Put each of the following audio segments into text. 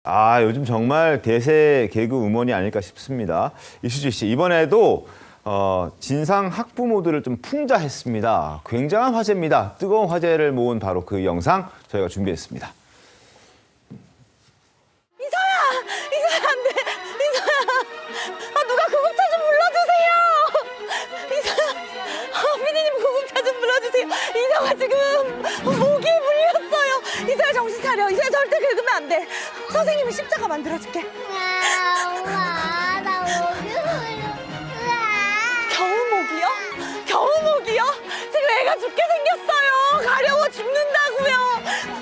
아, 요즘 정말 대세 개그 우먼이 아닐까 싶습니다. 이수지 씨, 이번에도 진상 학부모들을 좀 풍자했습니다. 굉장한 화제입니다. 뜨거운 화제를 모은 바로 그 영상 저희가 준비했습니다. 이서야 안 돼. 이서야. 아 누가 구급차 좀 불러주세요. 이서야. 피디님 구급차 좀 불러주세요. 이서가 지금 모기에 물렸어요. 이서야 정신 차려. 이서야 절대 긁으면 안 돼. 선생님이 십자가 만들어줄게. 엄마, 나 목이 물려. 겨우모기요? 겨우모기요? 지금 애가 죽게 생겼어요. 가려워 죽는다고요.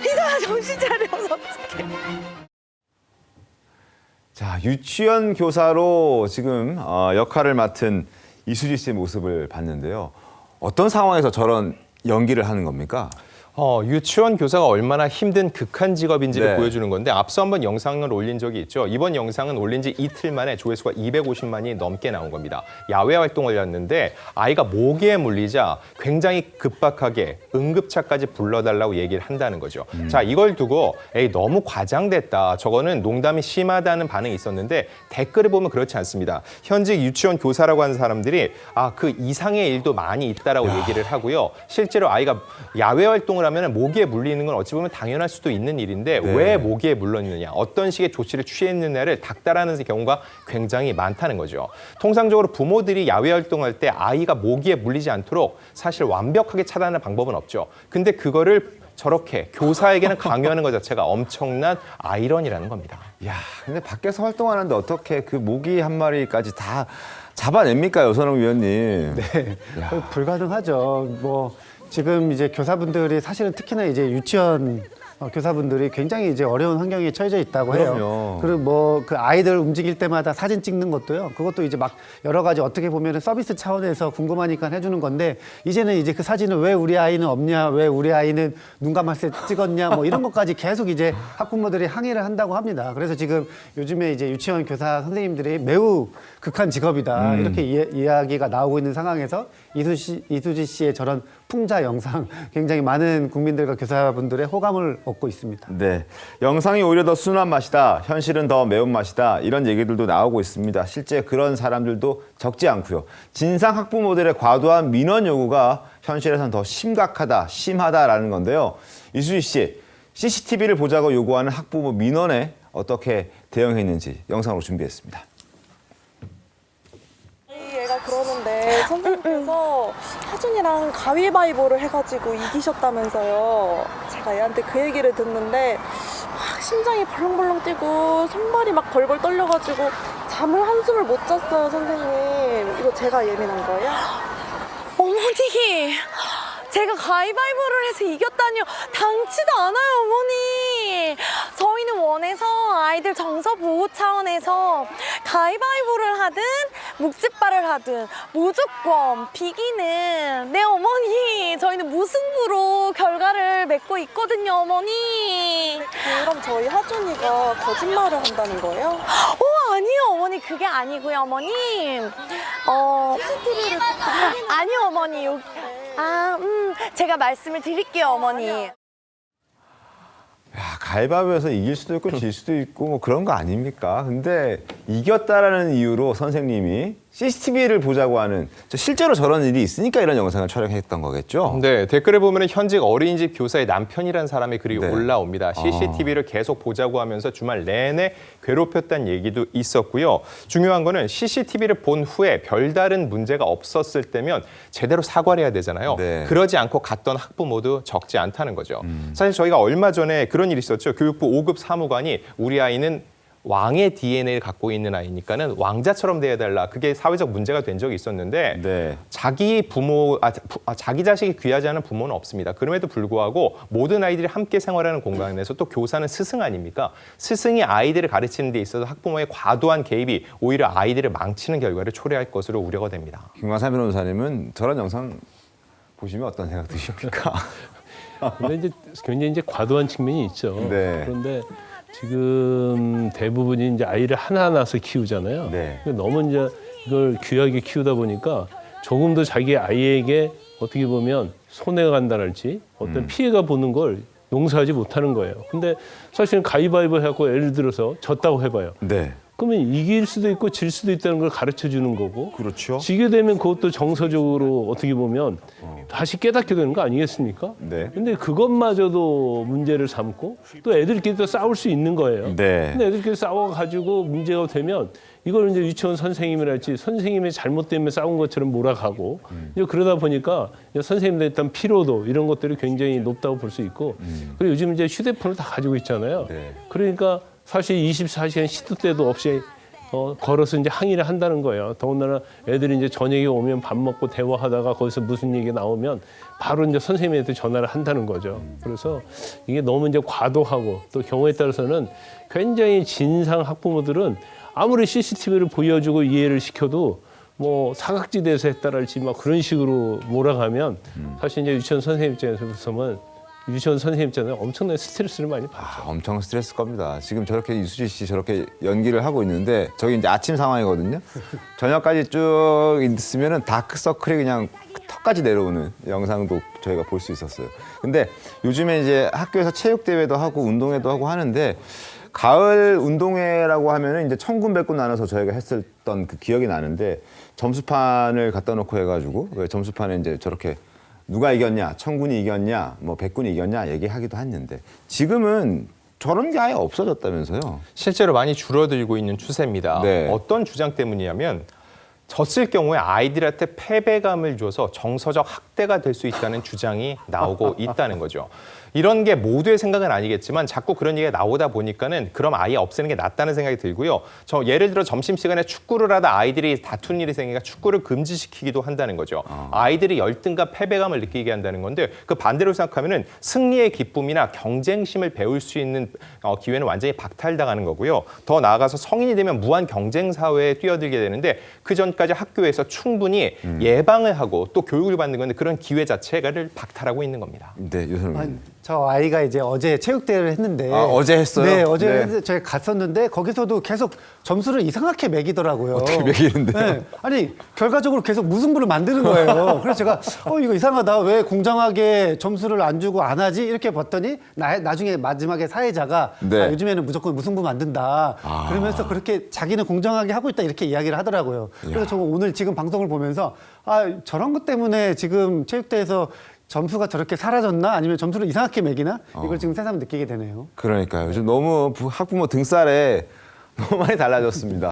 이서야 정신 차려서 어떡해. 자, 유치원 교사로 지금 역할을 맡은 이수지 씨의 모습을 봤는데요. 어떤 상황에서 저런 연기를 하는 겁니까? 유치원 교사가 얼마나 힘든 극한 직업인지를 네. 보여주는 건데 앞서 한번 영상을 올린 적이 있죠. 이번 영상은 올린 지 이틀 만에 조회수가 250만이 넘게 나온 겁니다. 야외 활동을 했는데 아이가 모기에 물리자 굉장히 급박하게 응급차까지 불러달라고 얘기를 한다는 거죠. 자, 이걸 두고 에이 너무 과장됐다. 저거는 농담이 심하다는 반응이 있었는데 댓글을 보면 그렇지 않습니다. 현직 유치원 교사라고 하는 사람들이 그 이상의 일도 많이 있다라고 얘기를 하고요. 실제로 아이가 야외 활동을 하면 모기에 물리는 건 어찌 보면 당연할 수도 있는 일인데 네. 왜 모기에 물렸느냐, 어떤 식의 조치를 취했느냐를 닥달하는 경우가 굉장히 많다는 거죠. 통상적으로 부모들이 야외 활동할 때 아이가 모기에 물리지 않도록 사실 완벽하게 차단하는 방법은 없죠. 근데 그거를 저렇게 교사에게는 강요하는 것 자체가 엄청난 아이러니라는 겁니다. 야, 근데 밖에서 활동하는데 어떻게 그 모기 한 마리까지 다 잡아냅니까, 여선홍 위원님? 네, 불가능하죠. 뭐 지금 이제 교사분들이 사실은 특히나 이제 유치원 교사분들이 굉장히 이제 어려운 환경에 처해져 있다고 해요. 그럼요. 그리고 뭐 그 아이들 움직일 때마다 사진 찍는 것도요. 그것도 이제 막 여러 가지 어떻게 보면은 서비스 차원에서 궁금하니까 해주는 건데 이제는 이제 그 사진을 왜 우리 아이는 없냐, 왜 우리 아이는 눈 감았을 때 찍었냐, 뭐 이런 것까지 계속 이제 학부모들이 항의를 한다고 합니다. 그래서 지금 요즘에 이제 유치원 교사 선생님들이 매우 극한 직업이다 이렇게 이야기가 나오고 있는 상황에서 이수지 씨의 저런 풍자 영상 굉장히 많은 국민들과 교사분들의 호감을 얻고 있습니다. 네, 영상이 오히려 더 순한 맛이다, 현실은 더 매운맛이다, 이런 얘기들도 나오고 있습니다. 실제 그런 사람들도 적지 않고요. 진상 학부모들의 과도한 민원 요구가 현실에선 더 심각하다, 심하다라는 건데요. 이수지 씨, CCTV를 보자고 요구하는 학부모 민원에 어떻게 대응했는지 영상으로 준비했습니다. 얘가 그러는데 선생님께서 하준이랑 가위바위보를 해가지고 이기셨다면서요. 제가 얘한테 그 얘기를 듣는데 막 심장이 벌렁벌렁 뛰고 손발이 막 벌벌 떨려가지고 잠을 한숨을 못 잤어요, 선생님. 이거 제가 예민한 거예요? 어머니, 제가 가위바위보를 해서 이겼다니요. 당치도 않아요, 어머니. 저희는 원에서 아이들 정서 보호 차원에서 가위바위보를 하든 묵찌발을 하든 무조건 비기는, 네 어머니, 저희는 무승부로 결과를 맺고 있거든요, 어머니. 그럼 저희 하준이가 거짓말을 한다는 거예요? 아니요, 어머니, 그게 아니고요, 어머니. CCTV를 아니요, 어머니. 제가 말씀을 드릴게요, 어머니. 야, 가위바위보에서 이길 수도 있고 질 수도 있고 뭐 그런 거 아닙니까? 근데 이겼다라는 이유로 선생님이 CCTV를 보자고 하는, 실제로 저런 일이 있으니까 이런 영상을 촬영했던 거겠죠? 네, 댓글에 보면 현직 어린이집 교사의 남편이라는 사람의 글이 네. 올라옵니다. CCTV를 계속 보자고 하면서 주말 내내 괴롭혔다는 얘기도 있었고요. 중요한 거는 CCTV를 본 후에 별다른 문제가 없었을 때면 제대로 사과를 해야 되잖아요. 네. 그러지 않고 갔던 학부모도 적지 않다는 거죠. 사실 저희가 얼마 전에 그런 일이 있었죠. 교육부 5급 사무관이 우리 아이는 왕의 DNA를 갖고 있는 아이니까는 왕자처럼 대해달라. 그게 사회적 문제가 된 적이 있었는데 네. 자기 자기 자식이 귀하지 않은 부모는 없습니다. 그럼에도 불구하고 모든 아이들이 함께 생활하는 공간에서 또 교사는 스승 아닙니까? 스승이 아이들을 가르치는 데 있어서 학부모의 과도한 개입이 오히려 아이들을 망치는 결과를 초래할 것으로 우려가 됩니다. 김광삼 변호사님은 저런 영상 보시면 어떤 생각 드십니까? 근데 이제 굉장히 이제 과도한 측면이 있죠. 네. 그런데 지금 대부분이 이제 아이를 하나 낳아서 키우잖아요. 네. 근데 너무 이제 이걸 귀하게 키우다 보니까 조금 더 자기 아이에게 어떻게 보면 손해가 간다랄지 어떤 피해가 보는 걸 용서하지 못하는 거예요. 근데 사실은 가위바위보 해갖고 예를 들어서 졌다고 해봐요. 네. 그러면 이길 수도 있고 질 수도 있다는 걸 가르쳐 주는 거고 그렇죠. 지게 되면 그것도 정서적으로 어떻게 보면 다시 깨닫게 되는 거 아니겠습니까? 네. 근데 그것마저도 문제를 삼고 또 애들끼리 또 싸울 수 있는 거예요. 네. 근데 애들끼리 싸워가지고 문제가 되면 이걸 이제 유치원 선생님이랄지 선생님의 잘못 때문에 싸운 것처럼 몰아가고 이제 그러다 보니까 이제 선생님들의 일단 피로도 이런 것들이 굉장히 높다고 볼 수 있고 그리고 요즘 이제 휴대폰을 다 가지고 있잖아요. 네. 그러니까 사실 24시간 시도 때도 없이 걸어서 이제 항의를 한다는 거예요. 더군다나 애들이 이제 저녁에 오면 밥 먹고 대화하다가 거기서 무슨 얘기 나오면 바로 이제 선생님한테 전화를 한다는 거죠. 그래서 이게 너무 이제 과도하고 또 경우에 따라서는 굉장히 진상 학부모들은 아무리 CCTV를 보여주고 이해를 시켜도 뭐 사각지대에서 했다랄지 막 그런 식으로 몰아가면 사실 이제 유치원 선생님 입장에서 보면 유치원 선생님 입장에서 엄청난 스트레스를 많이 받죠. 엄청 스트레스 겁니다. 지금 저렇게 이수지 씨 저렇게 연기를 하고 있는데 저기 이제 아침 상황이거든요. 저녁까지 쭉 있으면은 다크서클이 그냥 턱까지 내려오는 영상도 저희가 볼 수 있었어요. 근데 요즘에 이제 학교에서 체육대회도 하고 운동회도 하고 하는데 가을 운동회라고 하면은 이제 천군백군 나눠서 저희가 했었던 그 기억이 나는데 점수판을 갖다 놓고 해가지고 그 점수판에 이제 저렇게 누가 이겼냐, 천군이 이겼냐, 뭐 백군이 이겼냐 얘기하기도 했는데 지금은 저런 게 아예 없어졌다면서요? 실제로 많이 줄어들고 있는 추세입니다. 네. 어떤 주장 때문이냐면 졌을 경우에 아이들한테 패배감을 줘서 정서적 학대가 될 수 있다는 주장이 나오고 있다는 거죠. 이런 게 모두의 생각은 아니겠지만 자꾸 그런 얘기가 나오다 보니까는 그럼 아예 없애는 게 낫다는 생각이 들고요. 저 예를 들어 점심시간에 축구를 하다 아이들이 다투는 일이 생기니까 축구를 금지시키기도 한다는 거죠. 아이들이 열등과 패배감을 느끼게 한다는 건데 그 반대로 생각하면은 승리의 기쁨이나 경쟁심을 배울 수 있는 기회는 완전히 박탈당하는 거고요. 더 나아가서 성인이 되면 무한 경쟁 사회에 뛰어들게 되는데 그 전까지 학교에서 충분히 예방을 하고 또 교육을 받는 건데 그런 기회 자체를 박탈하고 있는 겁니다. 네, 유선님. 아니, 저 아이가 이제 어제 체육대회를 했는데 어제 했어요? 네, 어제 네. 했는데 저희 갔었는데 거기서도 계속 점수를 이상하게 매기더라고요. 어떻게 매기는데요? 네. 아니 결과적으로 계속 무승부를 만드는 거예요. 그래서 제가 이거 이상하다. 왜 공정하게 점수를 안 주고 안 하지? 이렇게 봤더니 나중에 마지막에 사회자가 네. 아, 요즘에는 무조건 무승부 만든다. 그러면서 그렇게 자기는 공정하게 하고 있다 이렇게 이야기를 하더라고요. 그래서 저 오늘 지금 방송을 보면서 저런 것 때문에 지금 체육대회에서 점수가 저렇게 사라졌나? 아니면 점수를 이상하게 매기나? 이걸 지금 새삼 느끼게 되네요. 그러니까요. 요즘 너무 학부모 등살에 너무 많이 달라졌습니다.